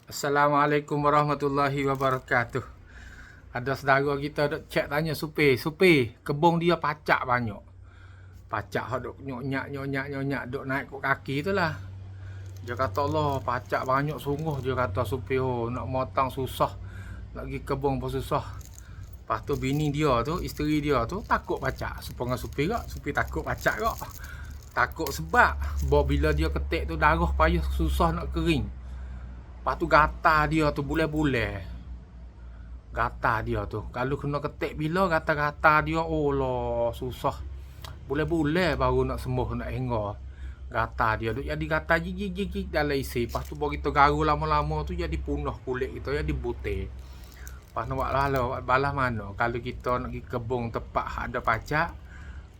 Assalamualaikum warahmatullahi wabarakatuh. Ada saudara kita dok chat tanya supir, kebun dia pacak banyak. Pacak hok dok nyonyak dok naik kok kaki tu lah. Dia kata Allah, pacak banyak sungguh, dia kata supir, oh, nak motong susah. Nak pergi kebun pun susah. Lepas tu bini dia tu, isteri dia tu takut pacak. Supaya supir kak, supir takut pacak kak. Takut sebab bila dia ketik tu darah payah susah nak kering. Lepas tu gatal dia tu bulan-bulan. Gatal dia tu. Kalau kena ketik bila gatal-gatal dia, oh lah susah. Bulan-bulan baru nak sembuh, nak hingga. Gatal dia tu jadi gatal gigit-gigit dalam isi. Lepas tu baru kita garu lama-lama tu jadi punah kulit kita, jadi butir. Lepas nak buat balas mana? Kalau kita nak pergi kebun tempat ada pacak,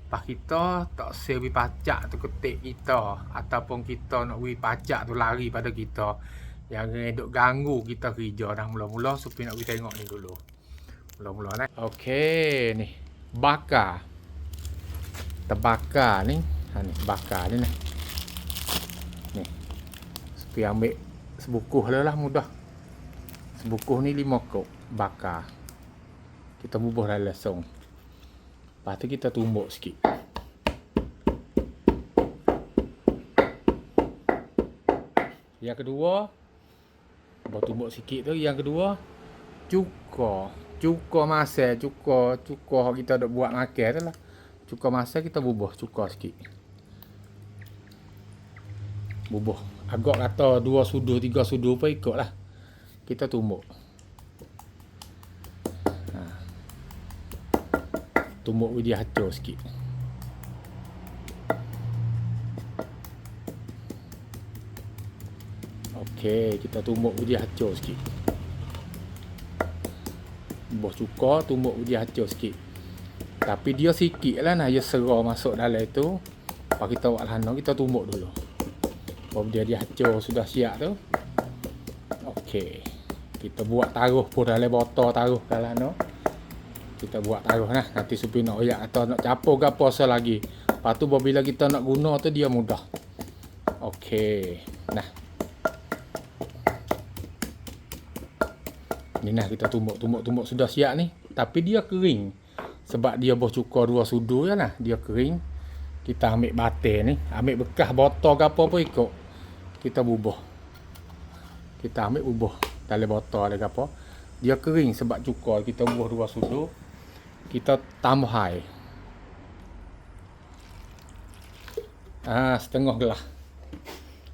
lepas kita tak sewi pacak tu ketik kita, ataupun kita nak pergi pacak tu lari pada kita. Yang duk ganggu kita kerja dah mula-mula, supaya nak pergi tengok ni dulu. Mula-mula ni. Okey, ni. Bakar. Terbakar ni. Ha ni, bakar ni. Ni. Supaya ambil sebukuh lah mudah. Sebukuh ni 5 kop bakar. Kita bubuh dalam lesung. Lepas tu kita tumbuk sikit. Yang kedua, buat tumbuk sikit tu. Yang kedua, cuka masak, cuka kita dak buat makan tu lah. Cuka masak kita bubuh cuka sikit. Bubuh. Agak kata 2 sudu, 3 sudu pun ikutlah. Kita tumbuk. Ha. Tumbuk dia hacur sikit. Okey, kita tumbuk dia hacur sikit. Bubuh cuka, tumbuk dia hacur sikit. Tapi dia sikit lah nah, dia serah masuk dalam itu. Lepas kita buat lana, kita tumbuk dulu. Baru dia hacur sudah siap tu. Okey. Kita buat taruh pun dalam botol taruh dalam lana. Kita buat taruh nah. Nanti supir nak oyak atau nak capur ke apa lagi. Lepas tu bila kita nak guna tu dia mudah. Okey. Nah. Ni nah kita tumbuk sudah siap ni. Tapi dia kering. Sebab dia boh cuka 2 sudu je lah. Dia kering. Kita ambil batin ni. Ambil bekas botol ke apa pun ikut. Kita bubuh. Kita ambil bubuh. Dalam botol ada ke apa. Dia kering sebab cuka. Kita bubuh 2 sudu. Kita tambah air. Setengah gelas.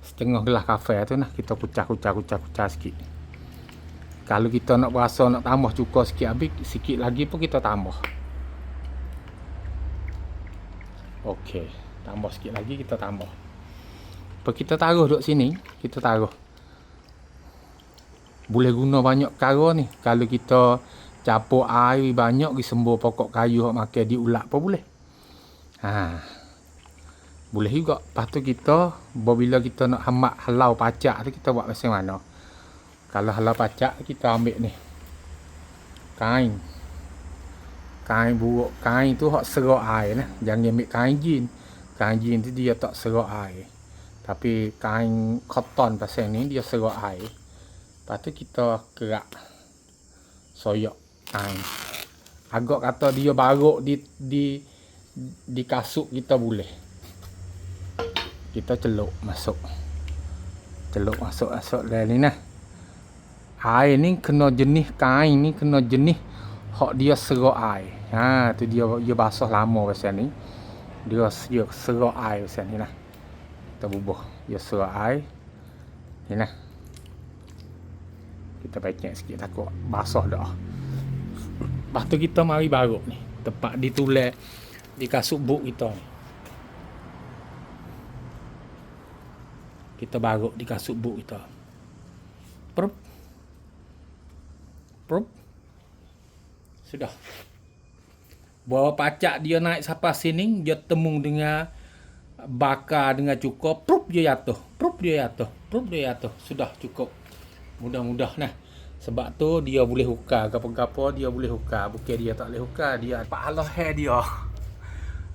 Setengah gelas kafe tu nah. Kita kucah sikit. Kalau kita nak berasa nak tambah cuka sikit habis, sikit lagi pun kita tambah. Okey, tambah sikit lagi kita tambah. Lepas kita taruh duduk sini, kita taruh. Boleh guna banyak perkara ni. Kalau kita capur air banyak, disembur pokok kayu hok makan diulak pun boleh. Boleh juga. Lepas tu kita, bila kita nak halau pacak tu, kita buat macam mana? Kalau halau pacak, kita ambil ni. Kain. Kain buruk. Kain tu hak serap air lah. Jangan ambil kain jin. Kain jin tu dia tak serap air. Tapi kain cotton pasal ni dia serap air. Lepas tu kita kerak. Soyak kain. Agak kata dia baruk di kasut kita boleh. Kita celuk masuk dalam ni nah. Air ni kena jenis kain ni kena jenis hak dia serap air. Tu dia basah lama pasal ni. Dia serap air pasal ni lah. Kita bubuh. Dia serap air. Ni lah. Kita pecek sikit takut basah dah. Lepas tu kita mari baruk ni. Tempat ditulis di kasut buk kita ni. Kita baruk di kasut buk kita. Prop. Sudah. Bawa pacak dia naik sampai sini, dia temung dengan bakar dengan cuka, dia jatuh. Sudah cukup. Mudah-mudah nah. Sebab tu dia boleh hukar gapo-gapo, dia boleh hukar. Bukan dia tak boleh hukar, dia pahala hair dia.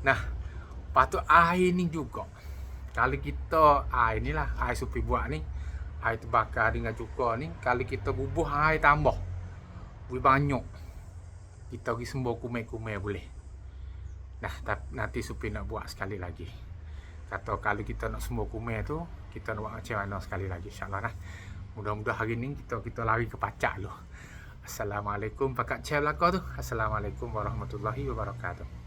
Nah, lepas tu air ni juga. Kalau kita air ni lah, air supir buat ni. Air terbakar dengan cuka ni, kalau kita bubuh air tambah, boleh banyak. Kita pergi sembur kumai-kumai boleh. Nah, nanti Supir nak buat sekali lagi. Kata kalau kita nak sembur kumai tu, kita nak buat macam mana sekali lagi, insyaAllah nah. Mudah-mudahan hari ni kita lari ke pacak dulu. Assalamualaikum. Pakat cek belakang tu. Assalamualaikum warahmatullahi wabarakatuh.